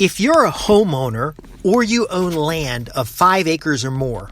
If you're a homeowner or you own land of 5 acres or more,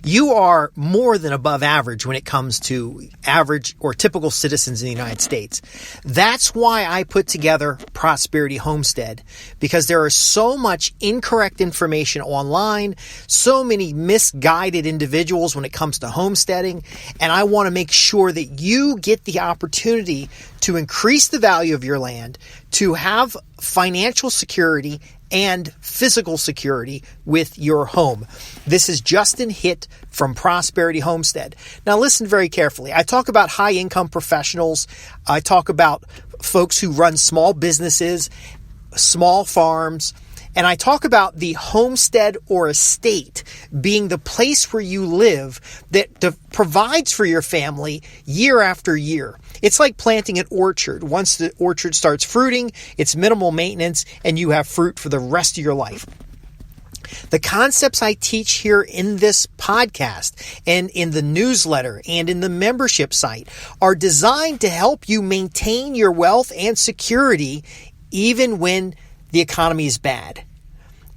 you are more than above average when it comes to average or typical citizens in the United States. That's why I put together Prosperity Homestead, because there is so much incorrect information online, so many misguided individuals when it comes to homesteading, and I want to make sure that you get the opportunity to increase the value of your land, to have financial security and physical security with your home. This is Justin Hitt from Prosperity Homestead. Now listen very carefully. I talk about high income professionals. I talk about folks who run small businesses, small farms, and I talk about the homestead or estate being the place where you live that provides for your family year after year. It's like planting an orchard. Once the orchard starts fruiting, it's minimal maintenance and you have fruit for the rest of your life. The concepts I teach here in this podcast and in the newsletter and in the membership site are designed to help you maintain your wealth and security even when the economy is bad.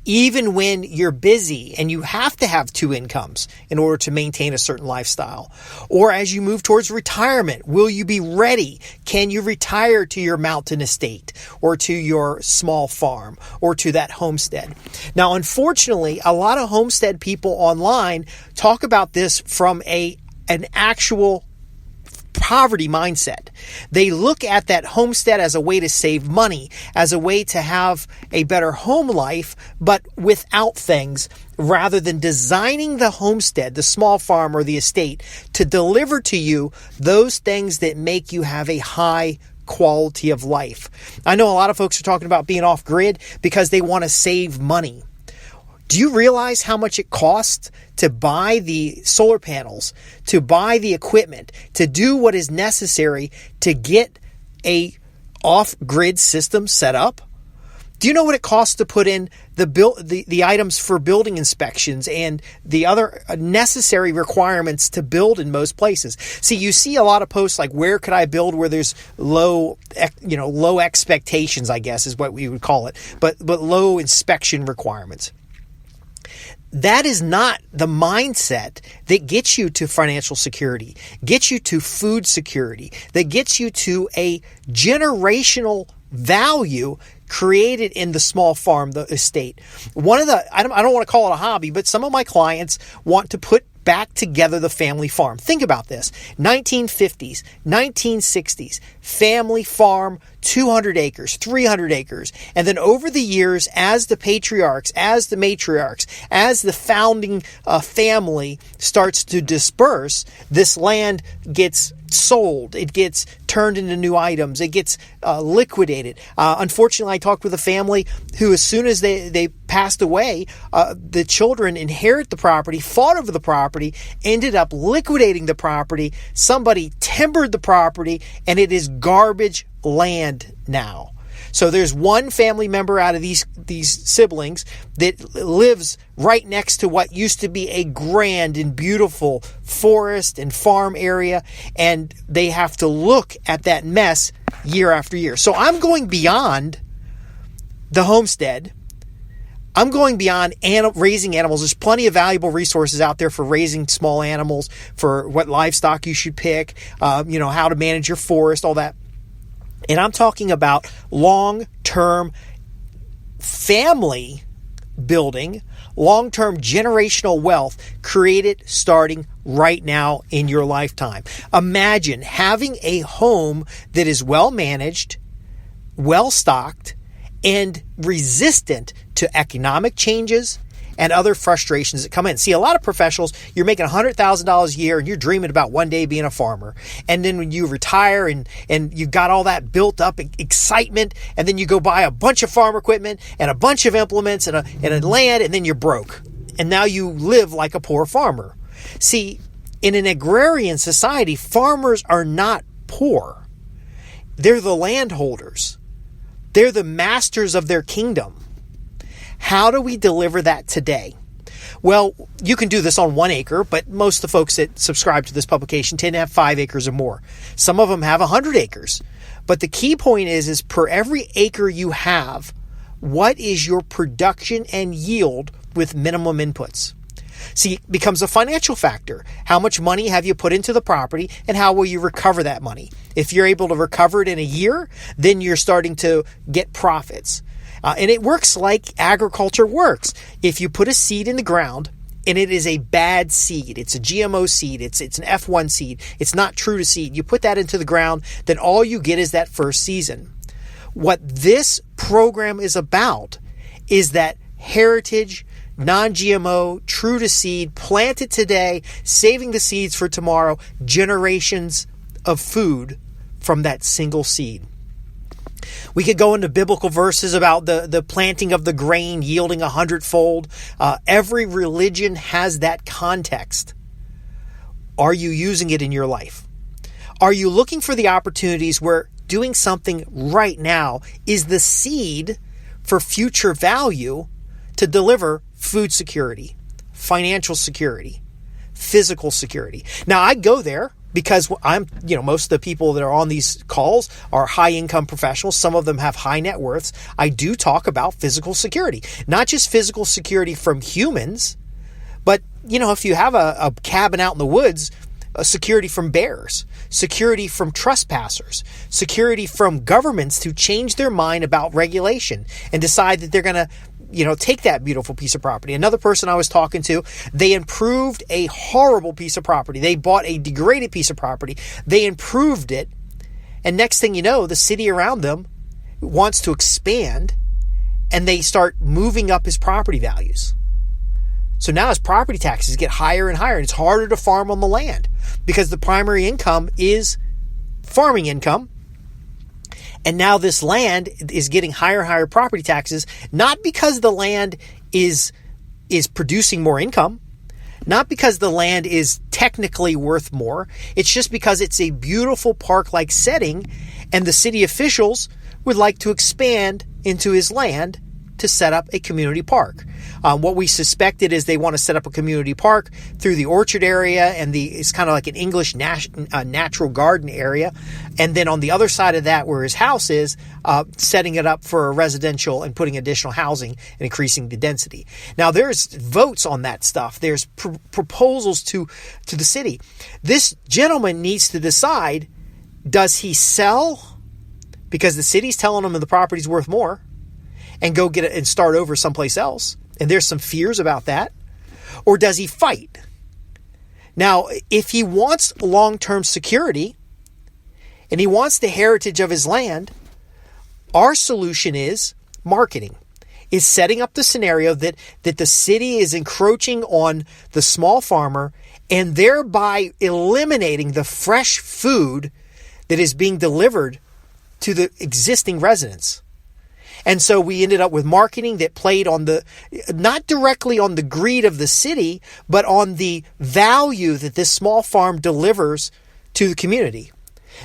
Even when you're busy and you have to have 2 incomes in order to maintain a certain lifestyle. Or as you move towards retirement, will you be ready? Can you retire to your mountain estate or to your small farm or to that homestead? Now, unfortunately, a lot of homestead people online talk about this from an actual poverty mindset. They look at that homestead as a way to save money, as a way to have a better home life, but without things, rather than designing the homestead, the small farm or the estate to deliver to you those things that make you have a high quality of life. I know a lot of folks are talking about being off grid because they want to save money. Do you realize how much it costs to buy the solar panels, to buy the equipment, to do what is necessary to get a off-grid system set up? Do you know what it costs to put in the items for building inspections and the other necessary requirements to build in most places? See, you see a lot of posts like, where could I build where there's low expectations, I guess is what we would call it, but low inspection requirements. That is not the mindset that gets you to financial security, gets you to food security, that gets you to a generational value created in the small farm, the estate. I don't want to call it a hobby, but some of my clients want to put back together the family farm. Think about this. 1950s, 1960s, family farm, 200 acres, 300 acres. And then over the years, as the patriarchs, as the matriarchs, as the founding family starts to disperse, this land gets sold. It gets turned into new items. It gets liquidated. Unfortunately, I talked with a family who, as soon as they passed away, the children inherit the property, fought over the property, ended up liquidating the property. Somebody timbered the property, and it is garbage land now. So there's one family member out of these siblings that lives right next to what used to be a grand and beautiful forest and farm area, and they have to look at that mess year after year. So I'm going beyond the homestead. I'm going beyond raising animals. There's plenty of valuable resources out there for raising small animals, for what livestock you should pick, how to manage your forest, all that. And I'm talking about long-term family building, long-term generational wealth created starting right now in your lifetime. Imagine having a home that is well-managed, well-stocked, and resistant to economic changes and other frustrations that come in. See, a lot of professionals, you're making $100,000 a year and you're dreaming about one day being a farmer. And then when you retire and you got all that built up excitement, and then you go buy a bunch of farm equipment and a bunch of implements and a land, and then you're broke. And now you live like a poor farmer. See, in an agrarian society, farmers are not poor. They're the landholders. They're the masters of their kingdom. How do we deliver that today? Well, you can do this on 1 acre, but most of the folks that subscribe to this publication tend to have 5 acres or more. Some of them have 100 acres. But the key point is per every acre you have, what is your production and yield with minimum inputs? See, it becomes a financial factor. How much money have you put into the property, and how will you recover that money? If you're able to recover it in a year, then you're starting to get profits. And it works like agriculture works. If you put a seed in the ground and it is a bad seed, it's a GMO seed, it's an F1 seed, it's not true to seed, you put that into the ground, then all you get is that first season. What this program is about is that heritage, non-GMO, true to seed, planted today, saving the seeds for tomorrow, generations of food from that single seed. We could go into biblical verses about the planting of the grain yielding 100-fold. Every religion has that context. Are you using it in your life? Are you looking for the opportunities where doing something right now is the seed for future value to deliver food security, financial security, physical security? Now, I go there because most of the people that are on these calls are high income professionals. Some of them have high net worths. I do talk about physical security, not just physical security from humans, but, if you have a cabin out in the woods, security from bears, security from trespassers, security from governments who change their mind about regulation and decide that they're going to take that beautiful piece of property. Another person I was talking to, they improved a horrible piece of property. They bought a degraded piece of property. They improved it. And next thing you know, the city around them wants to expand, and they start moving up his property values. So now his property taxes get higher and higher, and it's harder to farm on the land because the primary income is farming income. And now this land is getting higher and higher property taxes, not because the land is producing more income, not because the land is technically worth more. It's just because it's a beautiful park-like setting, and the city officials would like to expand into his land to set up a community park. What we suspected is they want to set up a community park through the orchard area, and it's kind of like an English natural garden area. And then on the other side of that, where his house is, setting it up for a residential and putting additional housing and increasing the density. Now, there's votes on that stuff. There's proposals to the city. This gentleman needs to decide, does he sell because the city's telling him the property's worth more, and go get it and start over someplace else? And there's some fears about that. Or does he fight? Now, if he wants long-term security and he wants the heritage of his land, our solution is marketing, is setting up the scenario that the city is encroaching on the small farmer and thereby eliminating the fresh food that is being delivered to the existing residents. And so we ended up with marketing that played on not directly on the greed of the city, but on the value that this small farm delivers to the community.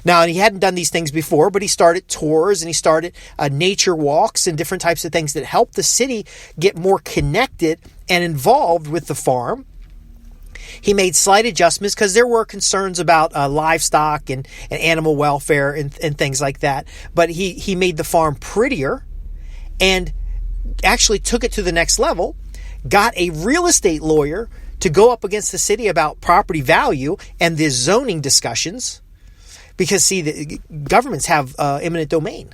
Now, he hadn't done these things before, but he started tours and he started nature walks and different types of things that helped the city get more connected and involved with the farm. He made slight adjustments because there were concerns about livestock and animal welfare and things like that. But he made the farm prettier, and actually took it to the next level, got a real estate lawyer to go up against the city about property value and the zoning discussions, because, see, the governments have eminent domain.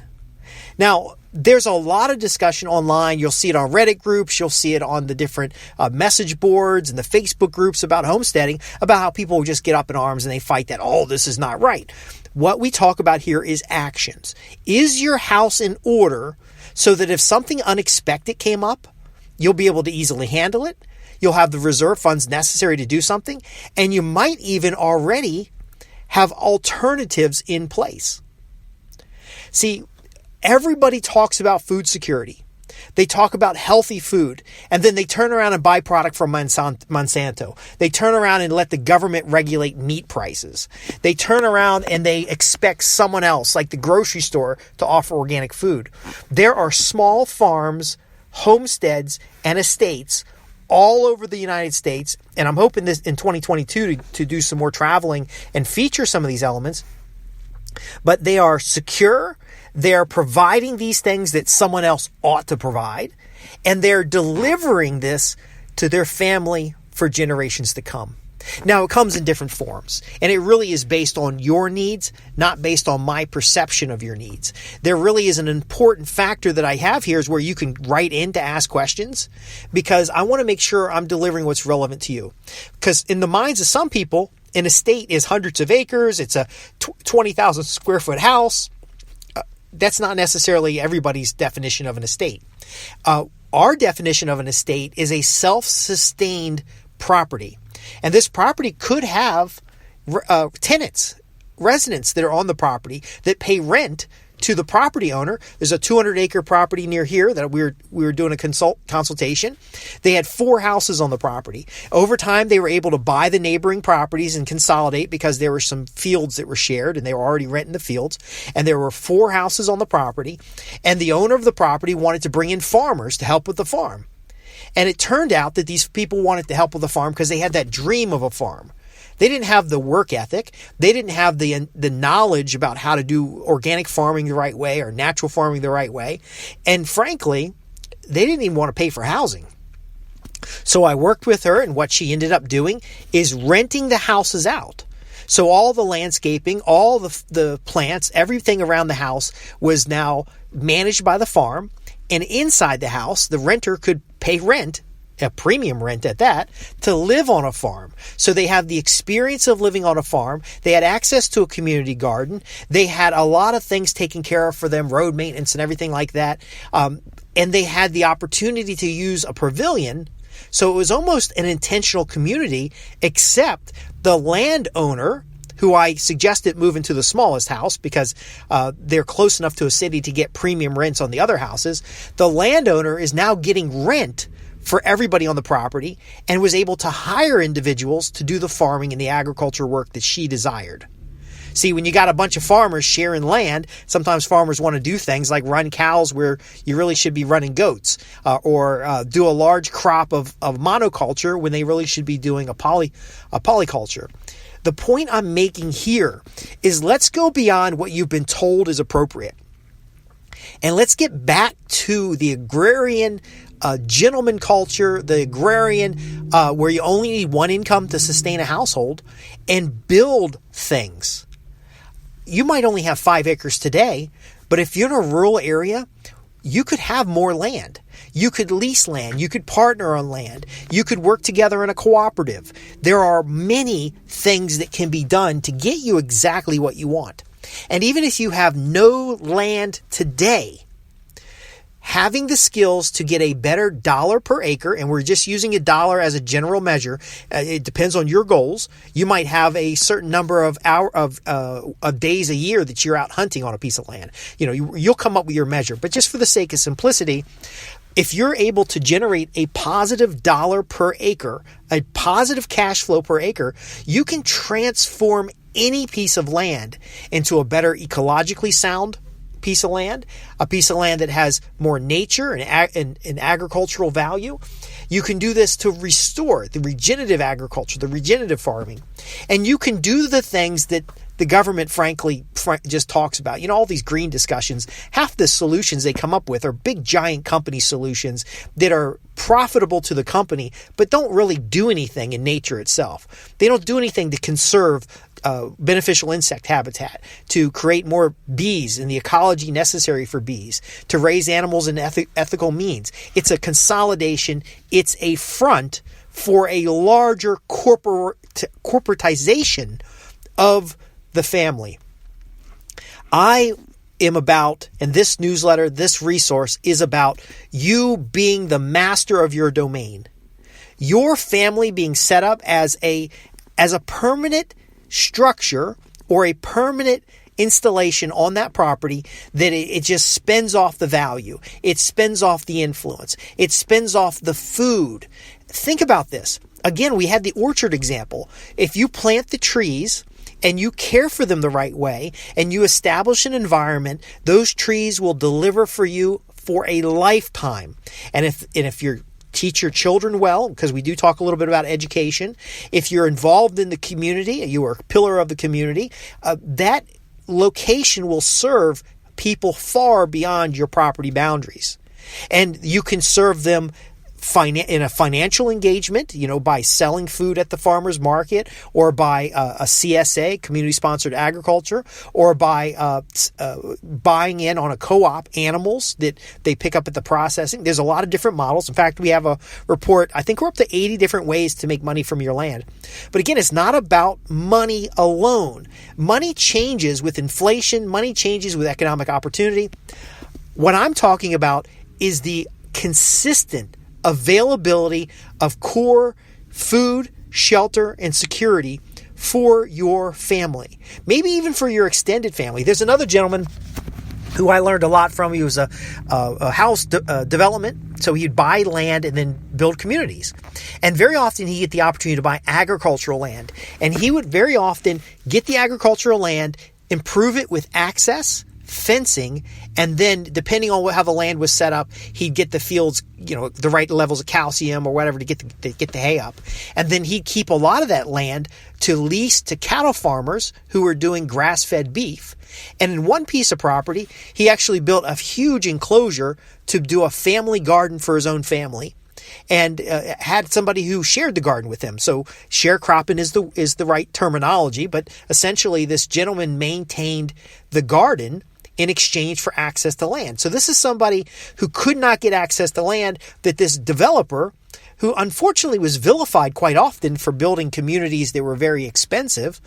Now, there's a lot of discussion online. You'll see it on Reddit groups. You'll see it on the different message boards and the Facebook groups about homesteading, about how people just get up in arms and they fight that, this is not right. What we talk about here is actions. Is your house in order so that if something unexpected came up, you'll be able to easily handle it? You'll have the reserve funds necessary to do something, and you might even already have alternatives in place. See, everybody talks about food security. They talk about healthy food, and then they turn around and buy product from Monsanto. They turn around and let the government regulate meat prices. They turn around and they expect someone else, like the grocery store, to offer organic food. There are small farms, homesteads, and estates all over the United States, and I'm hoping this in 2022 to do some more traveling and feature some of these elements. But they are secure, They're providing these things that someone else ought to provide, and they're delivering this to their family for generations to come. Now, it comes in different forms, and it really is based on your needs, not based on my perception of your needs. There really is an important factor that I have here is where you can write in to ask questions, because I want to make sure I'm delivering what's relevant to you. Because in the minds of some people, an estate is hundreds of acres. It's a 20,000 square foot house. That's not necessarily everybody's definition of an estate. Our definition of an estate is a self-sustained property. And this property could have tenants, residents that are on the property that pay rent to the property owner. There's a 200-acre property near here that we were doing a consultation. They had 4 houses on the property. Over time, they were able to buy the neighboring properties and consolidate because there were some fields that were shared and they were already renting the fields. And there were 4 houses on the property. And the owner of the property wanted to bring in farmers to help with the farm. And it turned out that these people wanted to help with the farm because they had that dream of a farm. They didn't have the work ethic. They didn't have the knowledge about how to do organic farming the right way or natural farming the right way. And frankly, they didn't even want to pay for housing. So I worked with her, and what she ended up doing is renting the houses out. So all the landscaping, all the plants, everything around the house was now managed by the farm. And inside the house, the renter could pay rent, a premium rent at that, to live on a farm. So they have the experience of living on a farm. They had access to a community garden. They had a lot of things taken care of for them, road maintenance and everything like that. And they had the opportunity to use a pavilion. So it was almost an intentional community, except the landowner, who I suggested move into the smallest house because they're close enough to a city to get premium rents on the other houses. The landowner is now getting rent for everybody on the property and was able to hire individuals to do the farming and the agriculture work that she desired. See, when you got a bunch of farmers sharing land, sometimes farmers want to do things like run cows where you really should be running goats, or do a large crop of monoculture when they really should be doing a polyculture. The point I'm making here is let's go beyond what you've been told is appropriate. And let's get back to the agrarian gentleman culture, the agrarian where you only need one income to sustain a household, and build things. You might only have 5 acres today, but if you're in a rural area, you could have more land. You could lease land. You could partner on land. You could work together in a cooperative. There are many things that can be done to get you exactly what you want. And even if you have no land today, having the skills to get a better dollar per acre, and we're just using $1 as a general measure. It depends on your goals. You might have a certain number of days a year that you're out hunting on a piece of land. You'll come up with your measure. But just for the sake of simplicity, if you're able to generate a positive dollar per acre, a positive cash flow per acre, you can transform any piece of land into a better ecologically sound piece of land, a piece of land that has more nature and agricultural value. You can do this to restore the regenerative agriculture, the regenerative farming. And you can do the things that the government, frankly, just talks about. All these green discussions, half the solutions they come up with are big, giant company solutions that are profitable to the company, but don't really do anything in nature itself. They don't do anything to conserve beneficial insect habitat, to create more bees and the ecology necessary for bees, to raise animals in ethical means. It's a consolidation. It's a front for a larger corporatization of the family. I am about, and this newsletter, this resource is about you being the master of your domain. Your family being set up as a permanent structure or a permanent installation on that property, that it just spins off the value. It spins off the influence. It spins off the food. Think about this. Again, we had the orchard example. If you plant the trees and you care for them the right way and you establish an environment, those trees will deliver for you for a lifetime. And if you're teach your children well, because we do talk a little bit about education. If you're involved in the community, you are a pillar of the community, that location will serve people far beyond your property boundaries. And you can serve them in a financial engagement, by selling food at the farmer's market, or by a CSA, community-sponsored agriculture, or by buying in on a co-op animals that they pick up at the processing. There's a lot of different models. In fact, we have a report, I think we're up to 80 different ways to make money from your land. But again, it's not about money alone. Money changes with inflation. Money changes with economic opportunity. What I'm talking about is the consistent availability of core food, shelter, and security for your family, maybe even for your extended family. There's another gentleman who I learned a lot from. He was a house development, so he'd buy land and then build communities. And very often he'd get the opportunity to buy agricultural land. And he would very often get the agricultural land, improve it with access, fencing, and then depending on how the land was set up, he'd get the fields, the right levels of calcium or whatever to get the hay up. And then he'd keep a lot of that land to lease to cattle farmers who were doing grass-fed beef. And in one piece of property, he actually built a huge enclosure to do a family garden for his own family, and had somebody who shared the garden with him. So sharecropping is the right terminology, but essentially this gentleman maintained the garden in exchange for access to land. So this is somebody who could not get access to land, that this developer, who unfortunately was vilified quite often for building communities that were very expensive,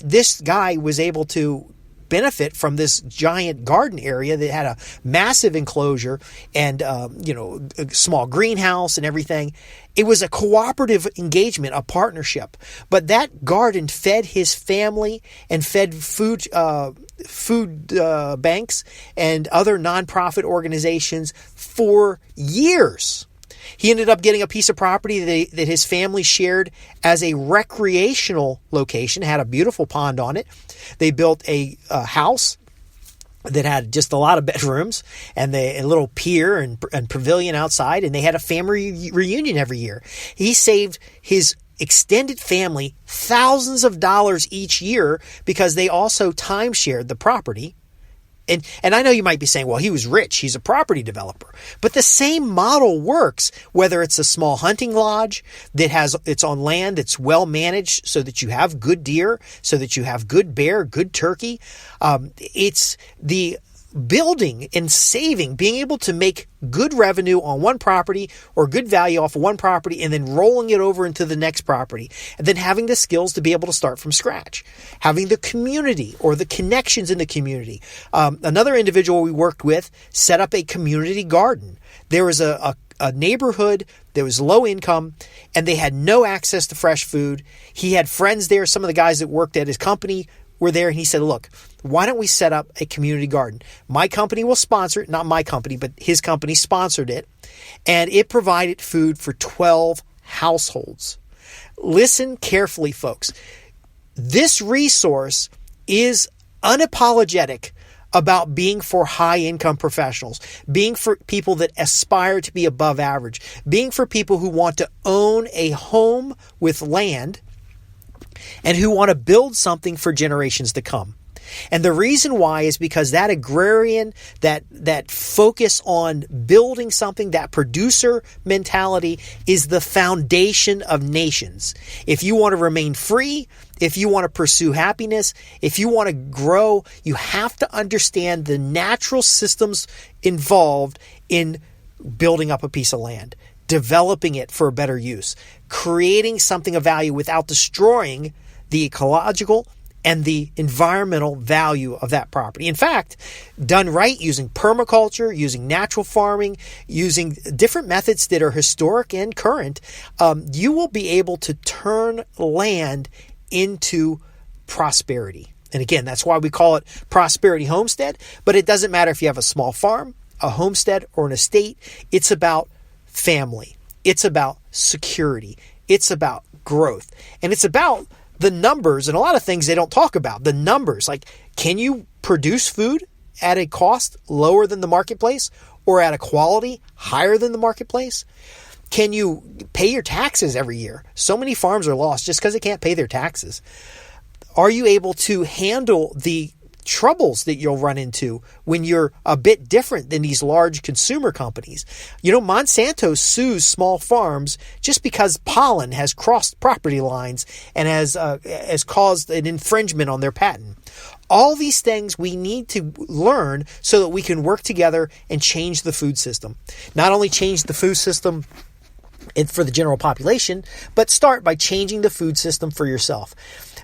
this guy was able to benefit from this giant garden area that had a massive enclosure and a small greenhouse and everything. It was a cooperative engagement, a partnership. But that garden fed his family and fed food banks and other nonprofit organizations for years. He ended up getting a piece of property that his family shared as a recreational location, had a beautiful pond on it. They built a house that had just a lot of bedrooms and a little pier and pavilion outside, and they had a family reunion every year. He saved his extended family thousands of dollars each year because they also timeshared the property. And I know you might be saying, well, he was rich. He's a property developer. But the same model works, whether it's a small hunting lodge it's on land that's well managed so that you have good deer, so that you have good bear, good turkey. It's the building and saving, being able to make good revenue on one property or good value off of one property and then rolling it over into the next property, and then having the skills to be able to start from scratch, having the community or the connections in the community. Another individual we worked with set up a community garden. There was a neighborhood that was low income and they had no access to fresh food. He had friends there. Some of the guys that worked at his company were there, and he said, look, why don't we set up a community garden? My company will sponsor it, not my company, but his company sponsored it, and it provided food for 12 households. Listen carefully, folks. This resource is unapologetic about being for high-income professionals, being for people that aspire to be above average, being for people who want to own a home with land and who want to build something for generations to come. And the reason why is because that agrarian, that focus on building something, that producer mentality is the foundation of nations. If you want to remain free, if you want to pursue happiness, if you want to grow, you have to understand the natural systems involved in building up a piece of land, developing it for a better use, creating something of value without destroying the ecological and the environmental value of that property. In fact, done right, using permaculture, using natural farming, using different methods that are historic and current, you will be able to turn land into prosperity. And again, that's why we call it Prosperity Homestead. But it doesn't matter if you have a small farm, a homestead, or an estate. It's about family. It's about security. It's about growth. And it's about the numbers and a lot of things they don't talk about. The numbers, like, can you produce food at a cost lower than the marketplace or at a quality higher than the marketplace? Can you pay your taxes every year? So many farms are lost just because they can't pay their taxes. Are you able to handle the troubles that you'll run into when you're a bit different than these large consumer companies. Monsanto sues small farms just because pollen has crossed property lines and has caused an infringement on their patent. All these things we need to learn so that we can work together and change the food system. Not only change the food system for the general population, but start by changing the food system for yourself.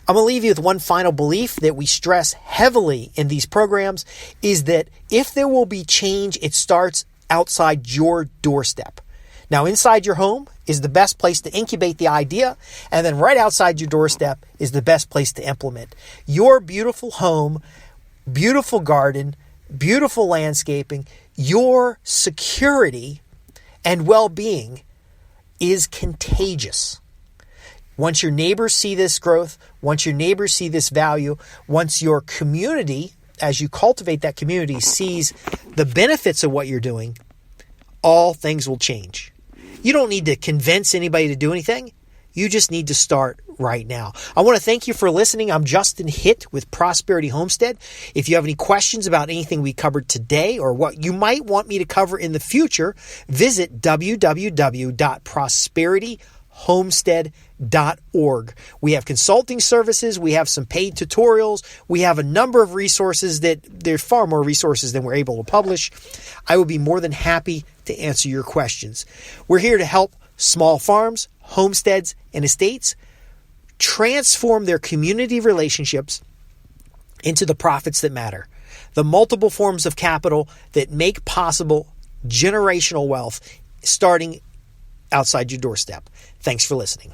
I'm going to leave you with one final belief that we stress heavily in these programs is that if there will be change, it starts outside your doorstep. Now, inside your home is the best place to incubate the idea, and then right outside your doorstep is the best place to implement. Your beautiful home, beautiful garden, beautiful landscaping, your security and well-being is contagious. Once your neighbors see this growth, once your neighbors see this value, once your community, as you cultivate that community, sees the benefits of what you're doing, all things will change. You don't need to convince anybody to do anything. You just need to start right now. I want to thank you for listening. I'm Justin Hitt with Prosperity Homestead. If you have any questions about anything we covered today or what you might want me to cover in the future, visit www.prosperitymhomestead.org. We have consulting services. We have some paid tutorials. We have a number of resources that there's far more resources than we're able to publish. I will be more than happy to answer your questions. We're here to help small farms, homesteads, and estates transform their community relationships into the profits that matter. The multiple forms of capital that make possible generational wealth starting outside your doorstep. Thanks for listening.